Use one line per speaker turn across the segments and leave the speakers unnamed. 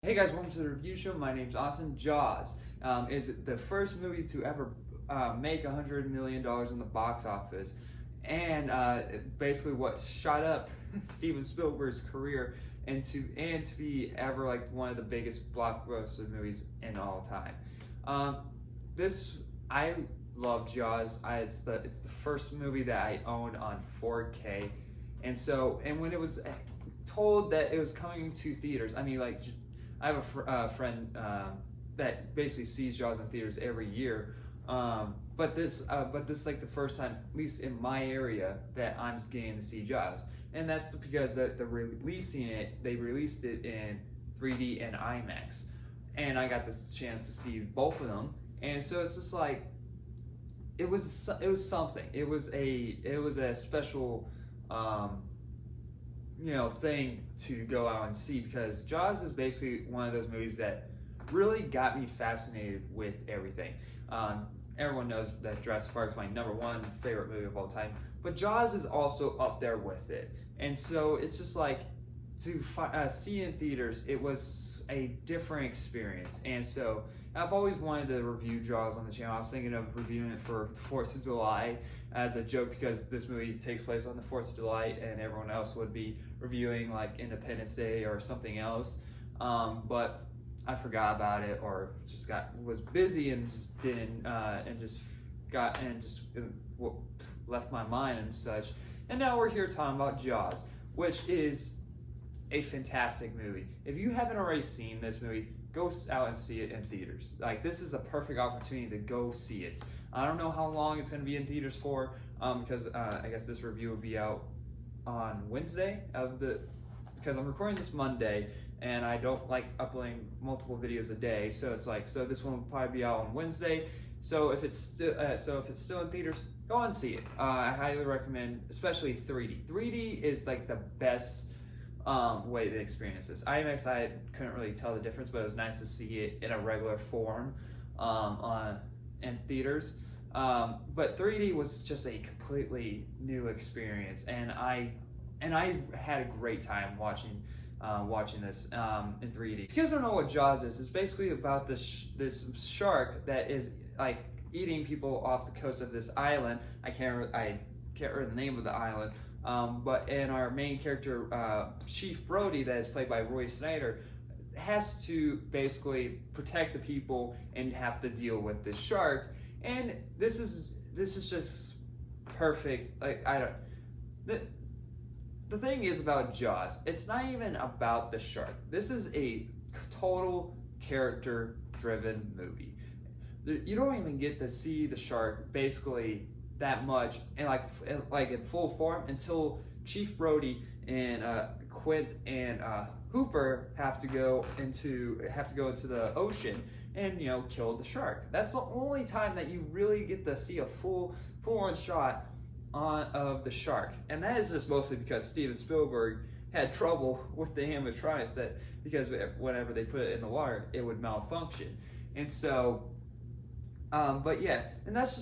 Hey guys, welcome to the review show. My name's Austin. Jaws is the first movie to ever make $100 million in the box office, and basically what shot up Steven Spielberg's career and to be ever like one of the biggest blockbuster movies in all time. This I love Jaws. It's the first movie that I owned on 4K, and when it was told that it was coming to theaters, I mean like. I have a friend that basically sees Jaws in theaters every year, but this like the first time, at least in my area, that I'm getting to see Jaws, and that's because they're releasing it. They released it in 3D and IMAX, and I got this chance to see both of them, and so it's just like it was something. It was a special. Thing to go out and see, because Jaws is basically one of those movies that really got me fascinated with everything. Everyone knows that Jurassic Park is my #1 favorite movie of all time, but Jaws is also up there with it. And so it's just like to see in theaters, it was a different experience. And so I've always wanted to review Jaws on the channel. I was thinking of reviewing it for 4th of July as a joke, because this movie takes place on the 4th of July and everyone else would be reviewing like Independence Day or something else. But I forgot about it, or just was busy and just didn't left my mind and such. And now we're here talking about Jaws, which is a fantastic movie. If you haven't already seen this movie, go out and see it in theaters. Like, this is a perfect opportunity to go see it. I don't know how long it's going to be in theaters for, because I guess this review will be out on Wednesday because I'm recording this Monday, and I don't like uploading multiple videos a day. So it's like, so this one will probably be out on Wednesday. So if it's still in theaters, go on and see it. I highly recommend, especially 3D. 3D is like the best way to experience this. IMAX, I couldn't really tell the difference, but it was nice to see it in a regular form in theaters. But 3D was just a completely new experience, and I had a great time watching this in 3D. If you guys don't know what Jaws is, it's basically about this shark that is like eating people off the coast of this island. I can't remember the name of the island. And our main character, Chief Brody, that is played by Roy Snyder, has to basically protect the people and have to deal with this shark. And this is just perfect. Like, the thing is about Jaws, it's not even about the shark. This is a total character-driven movie. You don't even get to see the shark basically that much and in full form until Chief Brody and Quint and Hooper have to go into the ocean and kill the shark. That's the only time that you really get to see a full-on shot of the shark, and that is just mostly because Steven Spielberg had trouble with the animatronics, because whenever they put it in the water, it would malfunction. And so, but yeah, and that's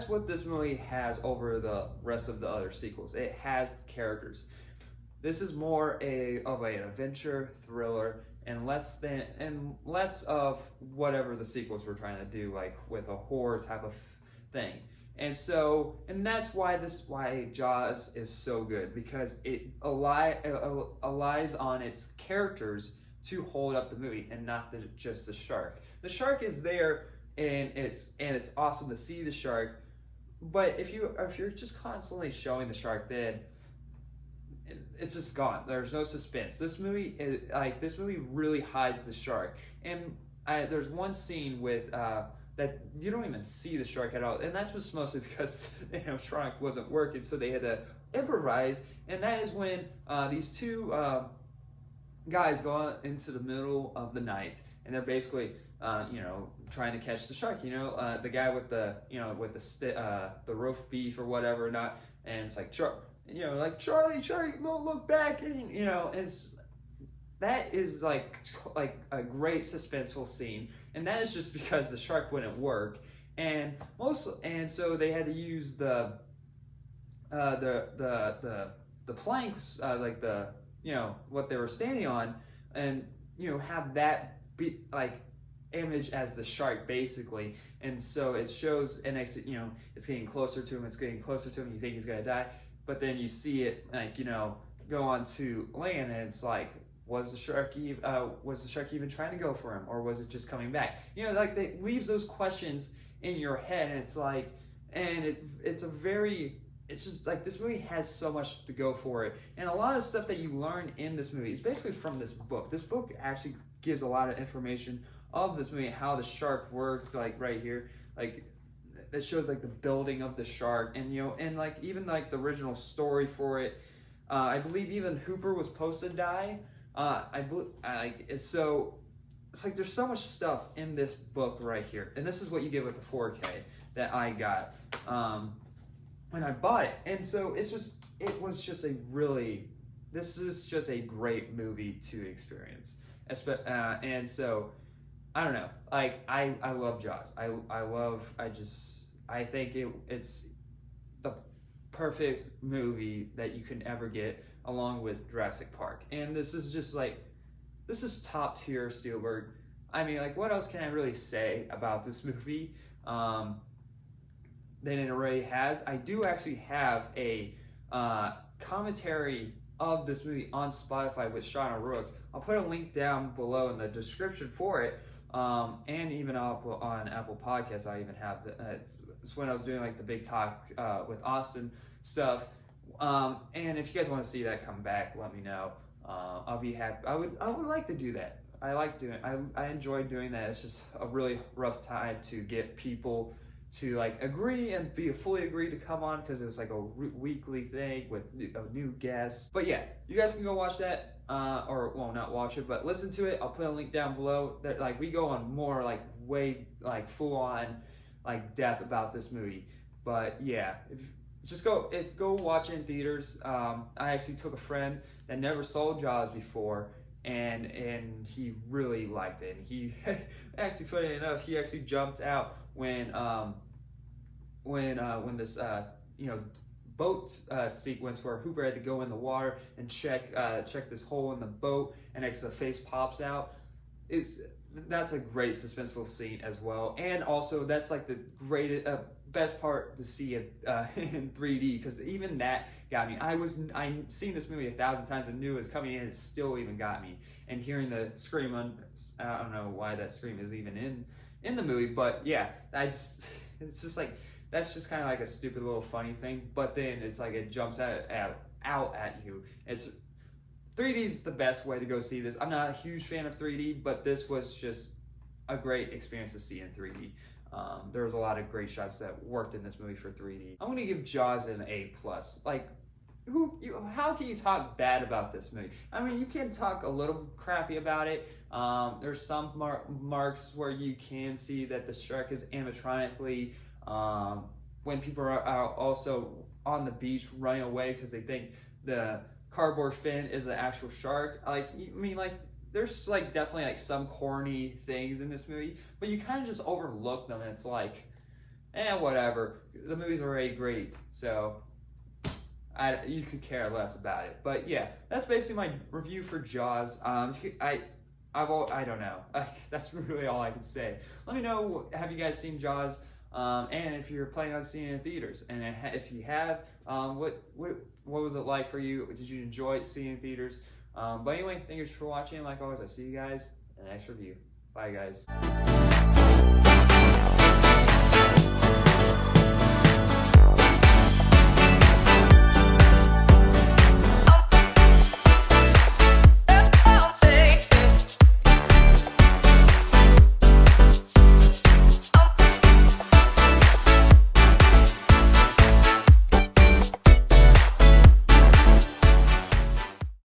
what this movie has over the rest of the other sequels. It has characters. This is more of an adventure thriller, and less of whatever the sequels were trying to do, like with a horror type of thing. And that's why Jaws is so good, because it relies on its characters to hold up the movie, and not just the shark. The shark is there, and it's awesome to see the shark, but if you're just constantly showing the shark, then it's just gone. There's no suspense. This movie really hides the shark, and there's one scene with that you don't even see the shark at all, and that's just mostly because shark wasn't working, so they had to improvise. And that is when these two guys go out into the middle of the night, and they're basically trying to catch the shark. The guy with the roast beef or whatever, not, and it's like Charlie, don't look back, and that is like a great suspenseful scene, and that is just because the shark wouldn't work, and so they had to use the planks, like what they were standing on, and have that be like image as the shark basically. And so it shows, and it's getting closer to him, you think he's gonna die, but then you see it like go on to land, and it's like, was the shark even trying to go for him, or was it just coming back? Like, it leaves those questions in your head, and it's like, and it's just like, this movie has so much to go for it, and a lot of stuff that you learn in this movie is basically from this book. This book actually gives a lot of information of this movie, how the shark worked, like right here, like it shows like the building of the shark, and and like even like the original story for it. I believe even Hooper was supposed to die. So it's like there's so much stuff in this book right here, and this is what you get with the 4K that I got when I bought it. And so this is just a great movie to experience. And so I don't know, like I love Jaws. I think it's the perfect movie that you can ever get, along with Jurassic Park. And this is top tier Spielberg. I mean, like, what else can I really say about this movie that it already has? I do actually have a commentary of this movie on Spotify with Sean O'Rourke. I'll put a link down below in the description for it, and even on Apple Podcasts. I even have it's when I was doing like the big talk with Austin stuff. And if you guys want to see that come back, let me know. I'll be happy. I would like to do that. I enjoy doing that. It's just a really rough time to get people to like agree and fully agree to come on, because it was like a weekly thing with a new guest. But yeah, you guys can go watch that, or well, not watch it, but listen to it. I'll put a link down below. That like we go on more like way like full on like depth about this movie. But yeah, go watch it in theaters. I actually took a friend that never saw Jaws before, and he really liked it. And he actually, funny enough, he actually jumped out when this boat sequence where Hooper had to go in the water and check this hole in the boat, and the face pops out. That's a great suspenseful scene as well, and also that's like the greatest best part to see it in 3D, because even that got me. I seen this movie 1,000 times and knew it was coming in, and it still even got me. And hearing the scream, I don't know why that scream is even in the movie, but yeah, it's just like, that's just kind of like a stupid little funny thing, but then it's like it jumps out at you. 3D is the best way to go see this. I'm not a huge fan of 3D, but this was just a great experience to see in 3D. There was a lot of great shots that worked in this movie for 3D. I'm gonna give Jaws an A+. Like, how can you talk bad about this movie? I mean, you can talk a little crappy about it. There's some marks where you can see that the shark is animatronically. When people are also on the beach running away because they think the cardboard fin is an actual shark. There's like definitely like some corny things in this movie, but you kind of just overlook them, and it's like, whatever. The movie's already great, so you could care less about it. But yeah, that's basically my review for Jaws. I don't know. That's really all I can say. Let me know, have you guys seen Jaws? And if you're planning on seeing it in theaters, and if you have, what was it like for you? Did you enjoy seeing it in theaters? But anyway, thank you for watching. Like always, I'll see you guys in the next review. Bye, guys.